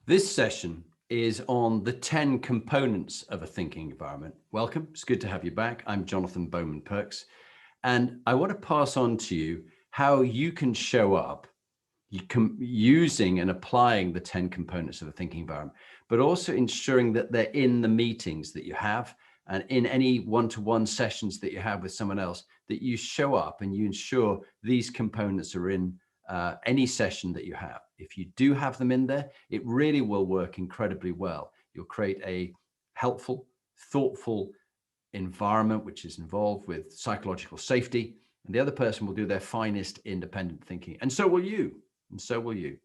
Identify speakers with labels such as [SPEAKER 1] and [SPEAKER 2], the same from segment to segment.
[SPEAKER 1] This session is on the 10 components of a thinking environment. Welcome, it's good to have you back. I'm Jonathan Bowman-Perks, and I want to pass on to you how you can show up using and applying the 10 components of a thinking environment, but also ensuring that they're in the meetings that you have and in any one-to-one sessions that you have with someone else, that you show up and you ensure these components are in any session that you have. If you do have them in there, it really will work incredibly well. You'll create a helpful, thoughtful environment, which is involved with psychological safety, and the other person will do their finest independent thinking. And so will you, and so will you.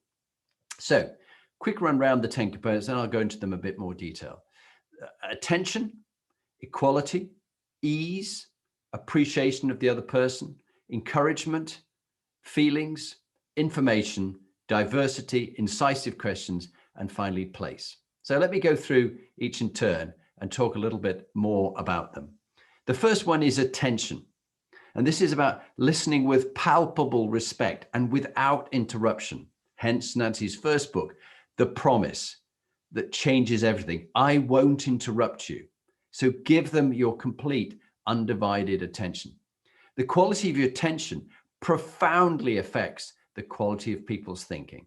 [SPEAKER 1] So quick run round the 10 components, and I'll go into them a bit more detail. Attention, equality, ease, appreciation of the other person, encouragement, feelings, information, diversity, incisive questions, and finally place. So let me go through each in turn and talk a little bit more about them. The first one is attention. And this is about listening with palpable respect and without interruption. Hence Nancy's first book, The Promise That Changes Everything. I won't interrupt you. So give them your complete undivided attention. The quality of your attention profoundly affects the quality of people's thinking.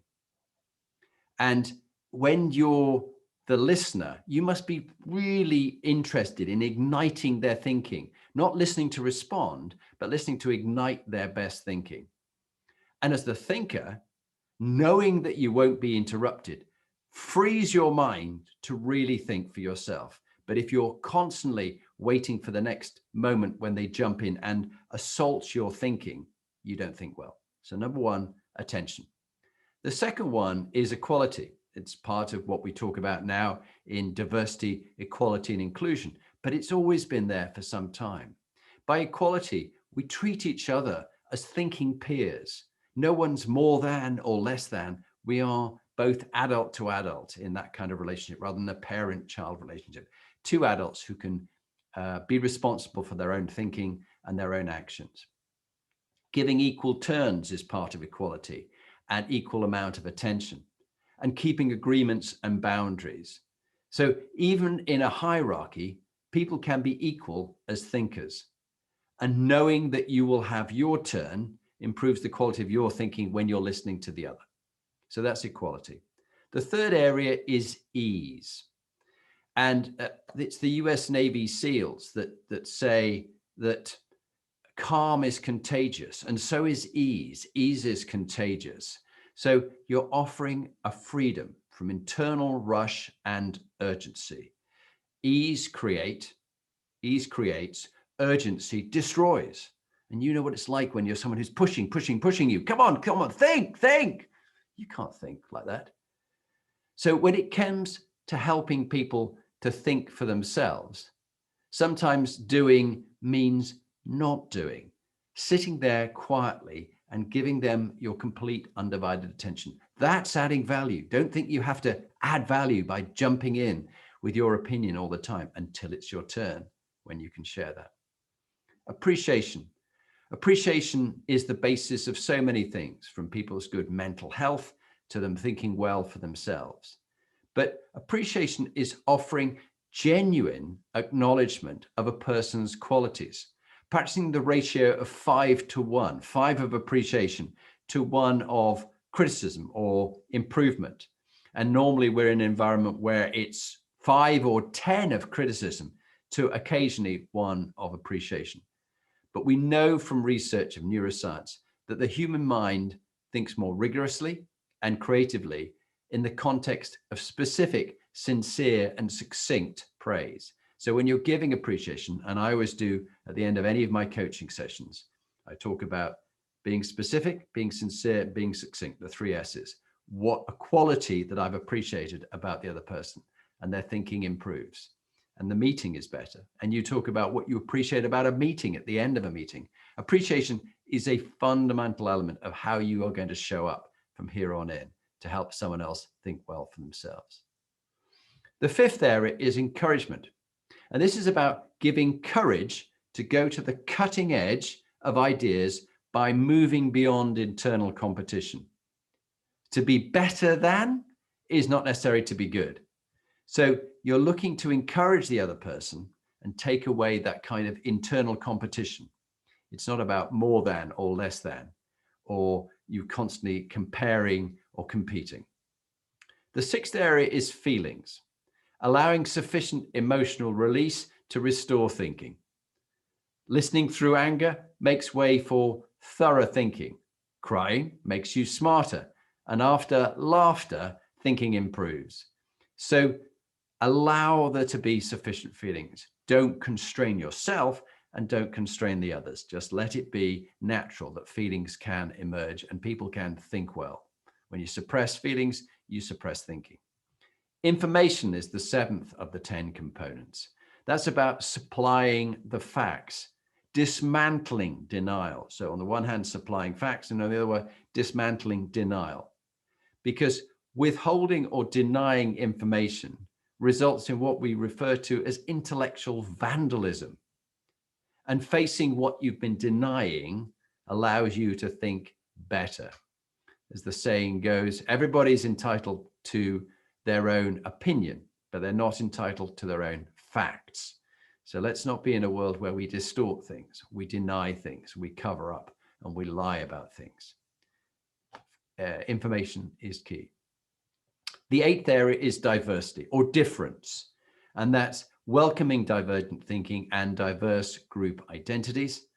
[SPEAKER 1] And when you're the listener, you must be really interested in igniting their thinking, not listening to respond, but listening to ignite their best thinking. And as the thinker, knowing that you won't be interrupted frees your mind to really think for yourself. But if you're constantly waiting for the next moment when they jump in and assault your thinking, you don't think well. So number one, attention. The second one is equality. It's part of what we talk about now in diversity, equality, and inclusion, but it's always been there for some time. By equality, we treat each other as thinking peers. No one's more than or less than. We are both adult to adult in that kind of relationship rather than a parent-child relationship. Two adults who can be responsible for their own thinking and their own actions. Giving equal turns is part of equality and equal amount of attention, and keeping agreements and boundaries. So even in a hierarchy, people can be equal as thinkers. And knowing that you will have your turn improves the quality of your thinking when you're listening to the other. So that's equality. The third area is ease. And it's the US Navy SEALs that say that calm is contagious, and so is ease. Ease is contagious. So you're offering a freedom from internal rush and urgency. Ease creates, urgency destroys. And you know what it's like when you're someone who's pushing you. Come on, think. You can't think like that. So when it comes to helping people to think for themselves, sometimes doing means not doing, sitting there quietly and giving them your complete undivided attention. That's adding value. Don't think you have to add value by jumping in with your opinion all the time until it's your turn when you can share that. Appreciation. Appreciation is the basis of so many things, from people's good mental health to them thinking well for themselves. But appreciation is offering genuine acknowledgement of a person's qualities, practicing the ratio of 5 to 1, 5 of appreciation to 1 of criticism or improvement. And normally we're in an environment where it's 5 or 10 of criticism to occasionally 1 of appreciation. But we know from research of neuroscience that the human mind thinks more rigorously and creatively in the context of specific, sincere, and succinct praise. So when you're giving appreciation, and I always do at the end of any of my coaching sessions, I talk about being specific, being sincere, being succinct, the 3 S's. What a quality that I've appreciated about the other person, and their thinking improves, and the meeting is better. And you talk about what you appreciate about a meeting at the end of a meeting. Appreciation is a fundamental element of how you are going to show up from here on in to help someone else think well for themselves. The 5th area is encouragement. And this is about giving courage to go to the cutting edge of ideas by moving beyond internal competition. To be better than is not necessary to be good. So you're looking to encourage the other person and take away that kind of internal competition. It's not about more than or less than, or you constantly comparing or competing. The sixth area is feelings, allowing sufficient emotional release to restore thinking. Listening through anger makes way for thorough thinking. Crying makes you smarter. And after laughter, thinking improves. So allow there to be sufficient feelings. Don't constrain yourself and don't constrain the others. Just let it be natural that feelings can emerge and people can think well. When you suppress feelings, you suppress thinking. Information is the seventh of the 10 components. That's about supplying the facts, dismantling denial. So on the one hand, supplying facts, and on the other one, dismantling denial. Because withholding or denying information results in what we refer to as intellectual vandalism. And facing what you've been denying allows you to think better. As the saying goes, everybody's entitled to their own opinion, but they're not entitled to their own facts. So let's not be in a world where we distort things, we deny things, we cover up, and we lie about things. Information is key. The eighth area is diversity or difference, and that's welcoming divergent thinking and diverse group identities.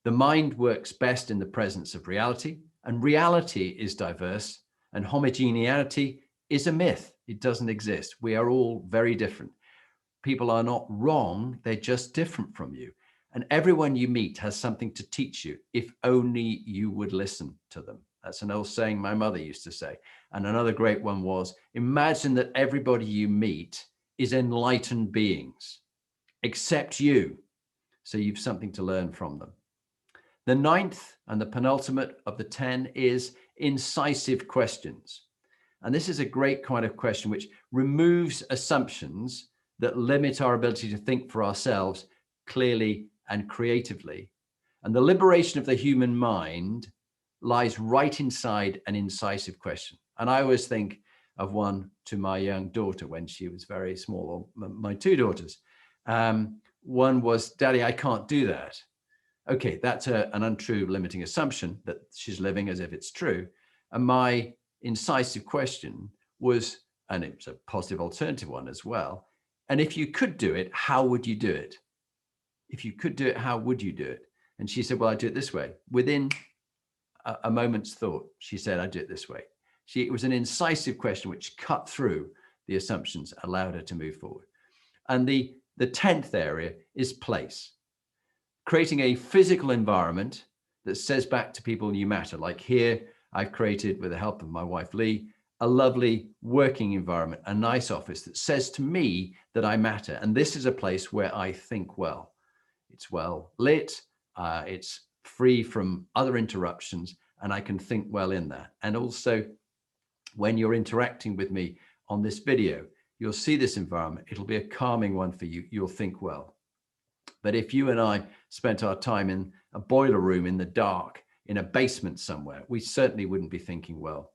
[SPEAKER 1] The mind works best in the presence of reality, and reality is diverse, and homogeneity is a myth. It doesn't exist. We are all very different. People are not wrong, they're just different from you. And everyone you meet has something to teach you if only you would listen to them. That's an old saying my mother used to say. And another great one was, imagine that everybody you meet is enlightened beings, except you. So you've something to learn from them. The ninth and the penultimate of the 10 is incisive questions. And this is a great kind of question which removes assumptions that limit our ability to think for ourselves clearly and creatively. And the liberation of the human mind lies right inside an incisive question. And I always think of one to my young daughter when she was very small, or my two daughters. One was, Daddy, I can't do that. Okay, that's an untrue limiting assumption that she's living as if it's true. And my incisive question was, and it's a positive alternative one as well, and if you could do it, how would you do it? If you could do it, how would you do it? And she said, well, I do it this way. Within a moment's thought, she said, I do it this way. It was an incisive question which cut through the assumptions, allowed her to move forward. And the 10th area is place. Creating a physical environment that says back to people you matter. Like here, I've created, with the help of my wife, Lee, a lovely working environment, a nice office that says to me that I matter. And this is a place where I think well. It's well lit, it's free from other interruptions, and I can think well in that. And also, when you're interacting with me on this video, you'll see this environment. It'll be a calming one for you. You'll think well. But if you and I spent our time in a boiler room in the dark, in a basement somewhere, we certainly wouldn't be thinking well.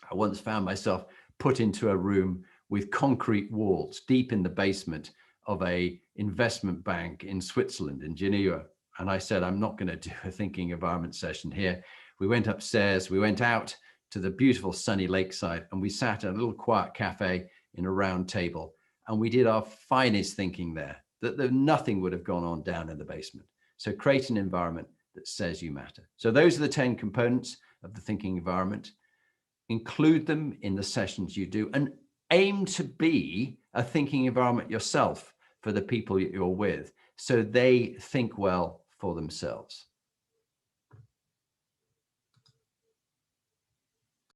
[SPEAKER 1] I once found myself put into a room with concrete walls deep in the basement of a investment bank in Switzerland, in Geneva. And I said, I'm not going to do a thinking environment session here. We went upstairs, we went out to the beautiful sunny lakeside, and we sat at a little quiet cafe in a round table, and we did our finest thinking there, that nothing would have gone on down in the basement. So create an environment that says you matter. So those are the 10 components of the thinking environment. Include them in the sessions you do, and aim to be a thinking environment yourself for the people you're with, so they think well for themselves.